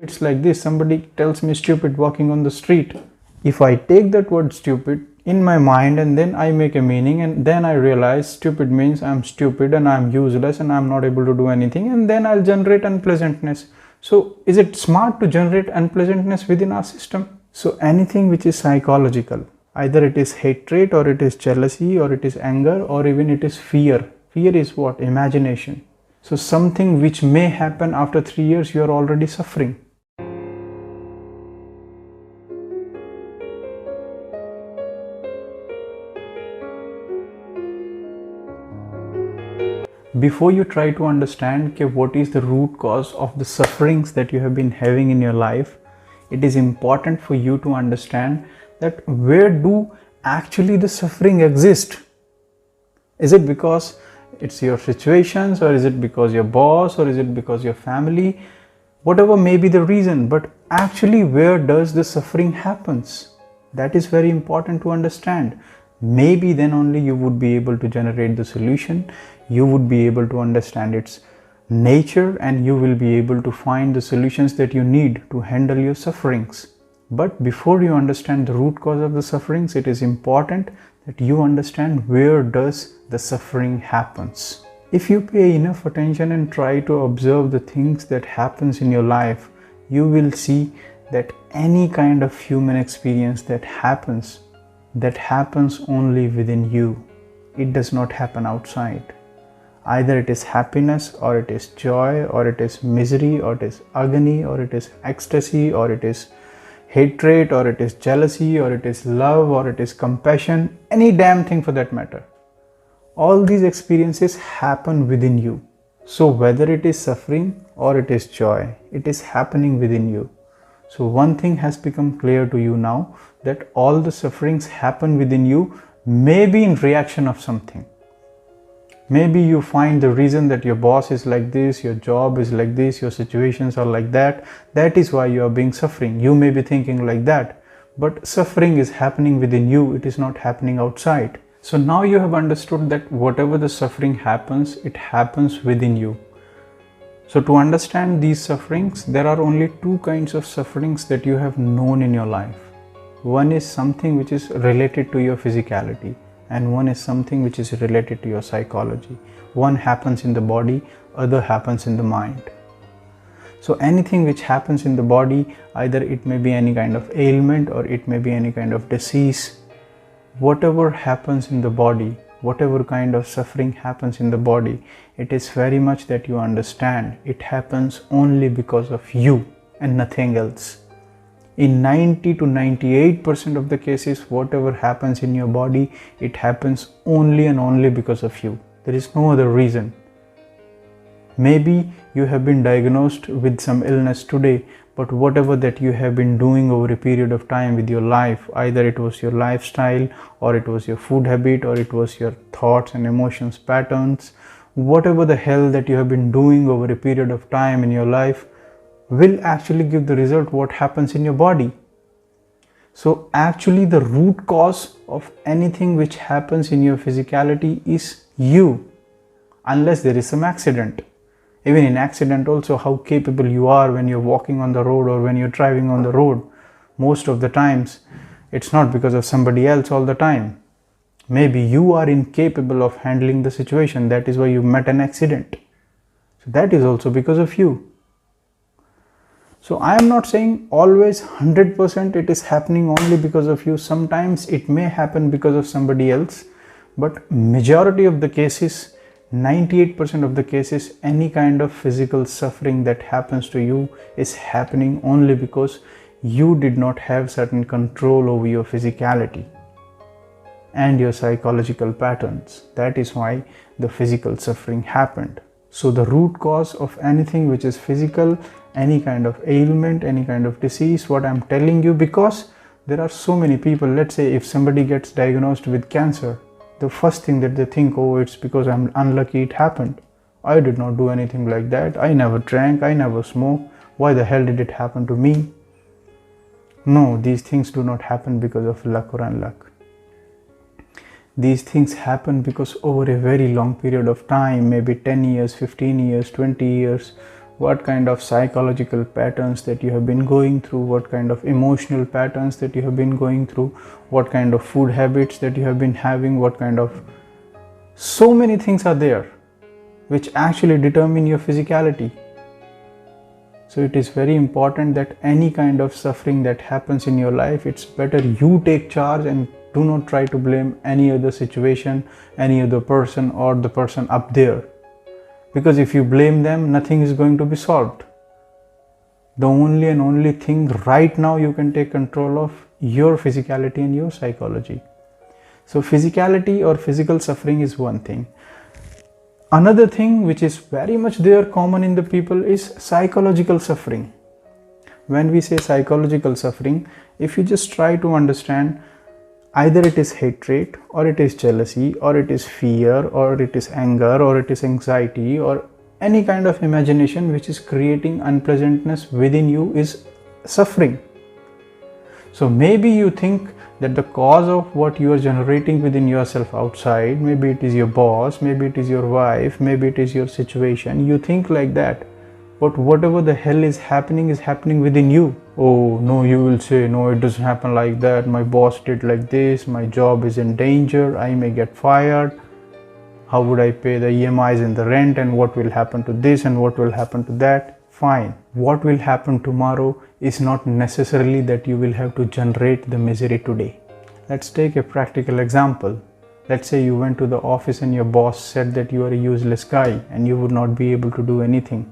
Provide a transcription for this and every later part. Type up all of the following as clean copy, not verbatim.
It's like this, somebody tells me stupid walking on the street. If I take that word stupid in my mind and then I make a meaning, and then I realize stupid means I'm stupid and I'm useless and I'm not able to do anything, and then I'll generate unpleasantness. So is it smart to generate unpleasantness within our system? So anything which is psychological, either it is hatred or it is jealousy or it is anger or even it is fear. Fear is what? Imagination. So something which may happen after 3 years, you are already suffering. Before you try to understand what is the root cause of the sufferings that you have been having in your life, it is important for you to understand that where do actually the suffering exist. Is it because it's your situations, or is it because your boss, or is it because your family? Whatever may be the reason, but actually where does the suffering happens? That is very important to understand. Maybe then only you would be able to generate the solution, you would be able to understand its nature, and you will be able to find the solutions that you need to handle your sufferings. But before you understand the root cause of the sufferings, it is important that you understand where does the suffering happens. If you pay enough attention and try to observe the things that happens in your life, you will see that any kind of human experience that happens only within you. It does not happen outside. Either it is happiness, or it is joy, or it is misery, or it is agony, or it is ecstasy, or it is hatred, or it is jealousy, or it is love, or it is compassion, any damn thing for that matter. All these experiences happen within you. So whether it is suffering or it is joy, it is happening within you. So one thing has become clear to you now, that all the sufferings happen within you, maybe in reaction of something. Maybe you find the reason that your boss is like this, your job is like this, your situations are like that. That is why you are being suffering. You may be thinking like that, but suffering is happening within you. It is not happening outside. So now you have understood that whatever the suffering happens, it happens within you. So to understand these sufferings, there are only two kinds of sufferings that you have known in your life. One is something which is related to your physicality, and one is something which is related to your psychology. One happens in the body, other happens in the mind. So anything which happens in the body, either it may be any kind of ailment or it may be any kind of disease. Whatever happens in the body, whatever kind of suffering happens in the body, it is very much that you understand it happens only because of you and nothing else. In 90 to 98% of the cases, whatever happens in your body, it happens only and only because of you. There is no other reason. Maybe you have been diagnosed with some illness today, but whatever that you have been doing over a period of time with your life, either it was your lifestyle, or it was your food habit, or it was your thoughts and emotions patterns, whatever the hell that you have been doing over a period of time in your life, will actually give the result what happens in your body. So actually the root cause of anything which happens in your physicality is you, unless there is some accident. Even in accident also, how capable you are when you're walking on the road or when you're driving on the road. Most of the times it's not because of somebody else all the time. Maybe you are incapable of handling the situation, that is why you met an accident. So that is also because of you. So I am not saying always 100% it is happening only because of you. Sometimes it may happen because of somebody else, but majority of the cases, 98% of the cases, any kind of physical suffering that happens to you is happening only because you did not have certain control over your physicality and your psychological patterns. That is why the physical suffering happened. So the root cause of anything which is physical, any kind of ailment, any kind of disease, what I'm telling you, because there are so many people, let's say if somebody gets diagnosed with cancer, the first thing that they think, oh, it's because I'm unlucky it happened. I did not do anything like that. I never drank, I never smoked. Why the hell did it happen to me? No, these things do not happen because of luck or unluck. These things happen because over a very long period of time, maybe 10 years, 15 years, 20 years, what kind of psychological patterns that you have been going through, what kind of emotional patterns that you have been going through, what kind of food habits that you have been having, what kind of, so many things are there which actually determine your physicality. So it is very important that any kind of suffering that happens in your life, it's better you take charge and do not try to blame any other situation, any other person, or the person up there. Because if you blame them, nothing is going to be solved. The only thing right now you can take control of your physicality and your psychology. So physicality or physical suffering is one thing. Another thing which is very much there common in the people is psychological suffering. When we say psychological suffering, if you just try to understand, either it is hatred, or it is jealousy, or it is fear, or it is anger, or it is anxiety, or any kind of imagination which is creating unpleasantness within you is suffering. So maybe you think that the cause of what you are generating within yourself outside, maybe it is your boss, maybe it is your wife, maybe it is your situation, you think like that. But whatever the hell is happening within you. Oh no, you will say, no, it doesn't happen like that. My boss did like this, my job is in danger, I may get fired. How would I pay the EMIs and the rent, and what will happen to this and what will happen to that? Fine. What will happen tomorrow is not necessarily that you will have to generate the misery today. Let's take a practical example. Let's say you went to the office and your boss said that you are a useless guy and you would not be able to do anything.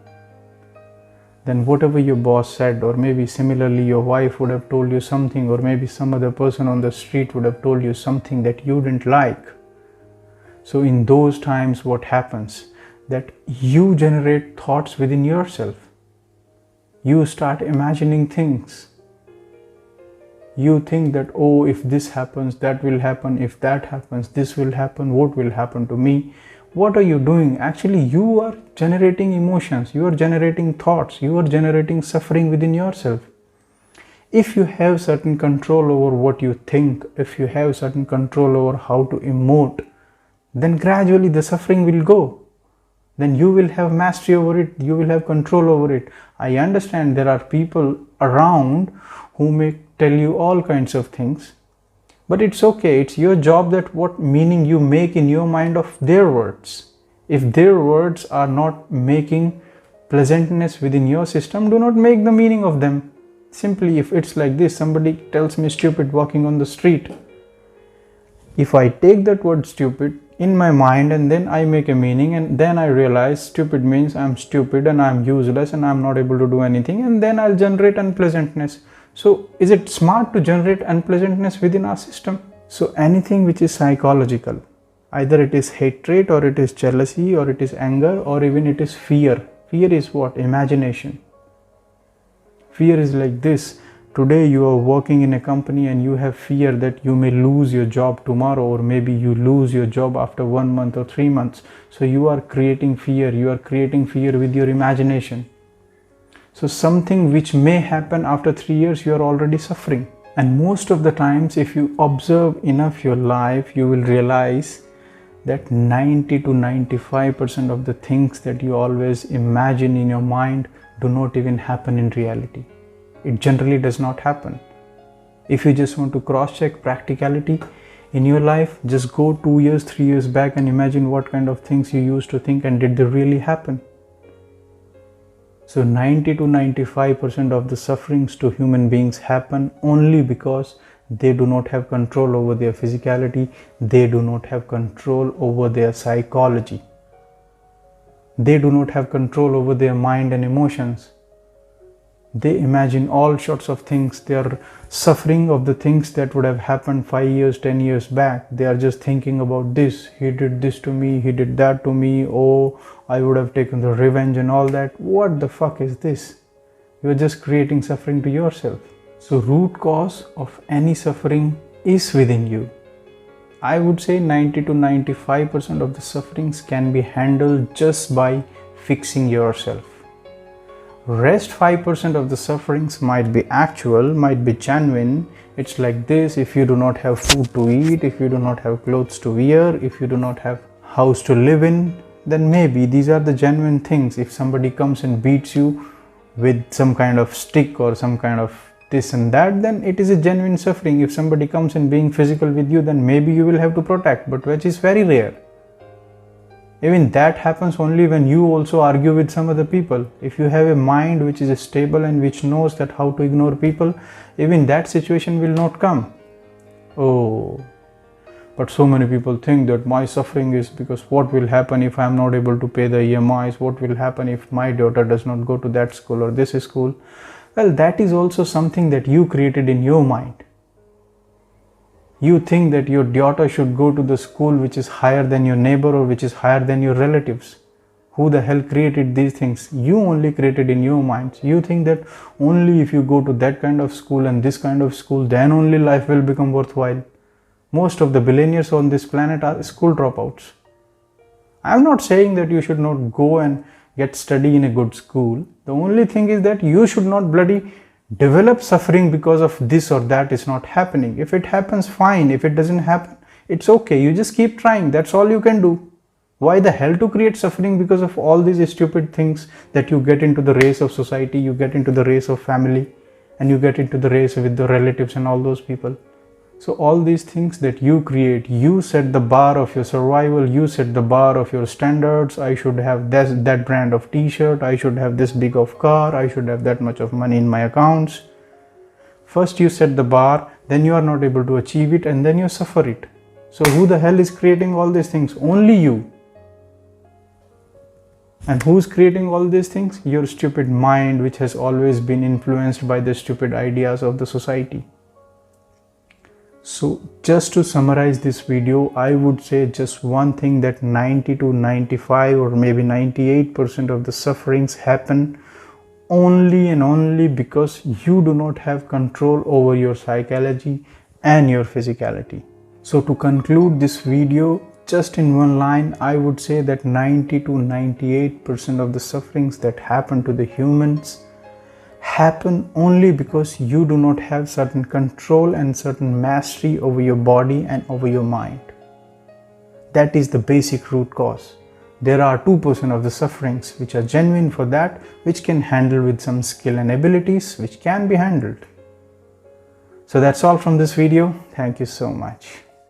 Then whatever your boss said, or maybe similarly your wife would have told you something, or maybe some other person on the street would have told you something that you didn't like. So in those times what happens? That you generate thoughts within yourself. You start imagining things. You think that, oh, if this happens, that will happen. If that happens, this will happen. What will happen to me? What are you doing? Actually, you are generating emotions. You are generating thoughts. You are generating suffering within yourself. If you have certain control over what you think, if you have certain control over how to emote, then gradually the suffering will go. Then you will have mastery over it. You will have control over it. I understand there are people around who may tell you all kinds of things, but it's okay. It's your job that what meaning you make in your mind of their words. If their words are not making pleasantness within your system, do not make the meaning of them. Simply, if it's like this, somebody tells me stupid walking on the street. If I take that word stupid in my mind and then I make a meaning, and then I realize stupid means I'm stupid and I'm useless and I'm not able to do anything, and then I'll generate unpleasantness. So is it smart to generate unpleasantness within our system? So anything which is psychological, either it is hatred, or it is jealousy, or it is anger, or even it is fear. Fear is what? Imagination. Fear is like this. Today you are working in a company and you have fear that you may lose your job tomorrow, or maybe you lose your job after 1 month or 3 months. So you are creating fear. You are creating fear with your imagination. So something which may happen after 3 years, you are already suffering. And most of the times, if you observe enough your life, you will realize that 90 to 95% of the things that you always imagine in your mind do not even happen in reality. It generally does not happen. If you just want to cross-check practicality in your life, just go 2 years, 3 years back and imagine what kind of things you used to think and did they really happen. So 90 to 95% of the sufferings to human beings happen only because they do not have control over their physicality. They do not have control over their psychology. They do not have control over their mind and emotions. They imagine all sorts of things. They are suffering of the things that would have happened 5 years, 10 years back. They are just thinking about this. He did this to me. He did that to me. Oh, I would have taken the revenge and all that. What the fuck is this? You are just creating suffering to yourself. So root cause of any suffering is within you. I would say 90 to 95% of the sufferings can be handled just by fixing yourself. Rest 5% of the sufferings might be actual, might be genuine. It's like this: if you do not have food to eat, if you do not have clothes to wear, if you do not have house to live in, then maybe these are the genuine things. If somebody comes and beats you with some kind of stick or some kind of this and that, then it is a genuine suffering. If somebody comes and being physical with you, then maybe you will have to protect, but which is very rare. Even that happens only when you also argue with some other people. If you have a mind which is stable and which knows that how to ignore people, even that situation will not come. Oh, but so many people think that my suffering is because what will happen if I am not able to pay the EMIs? What will happen if my daughter does not go to that school or this school? Well, that is also something that you created in your mind. You think that your daughter should go to the school which is higher than your neighbor or which is higher than your relatives. Who the hell created these things? You only created in your minds. You think that only if you go to that kind of school and this kind of school, then only life will become worthwhile. Most of the billionaires on this planet are school dropouts. I am not saying that you should not go and get study in a good school. The only thing is that you should not bloody develop suffering because of this or that is not happening. If it happens, fine. If it doesn't happen, it's okay. You just keep trying. That's all you can do. Why the hell to create suffering because of all these stupid things that you get into the race of society, you get into the race of family, and you get into the race with the relatives and all those people. So all these things that you create, you set the bar of your survival, you set the bar of your standards. I should have that brand of t-shirt, I should have this big of car, I should have that much of money in my accounts. First you set the bar, then you are not able to achieve it, and then you suffer it. So who the hell is creating all these things? Only you. And who's creating all these things? Your stupid mind, which has always been influenced by the stupid ideas of the society. So just to summarize this video, I would say just one thing, that 90 to 95 or maybe 98% of the sufferings happen only and only because you do not have control over your psychology and your physicality. So to conclude this video, just in one line, I would say that 90 to 98% of the sufferings that happen to the humans happen only because you do not have certain control and certain mastery over your body and over your mind. That is the basic root cause. There are 2% of the sufferings which are genuine for that, which can handle with some skill and abilities, which can be handled. So that's all from this video. Thank you so much.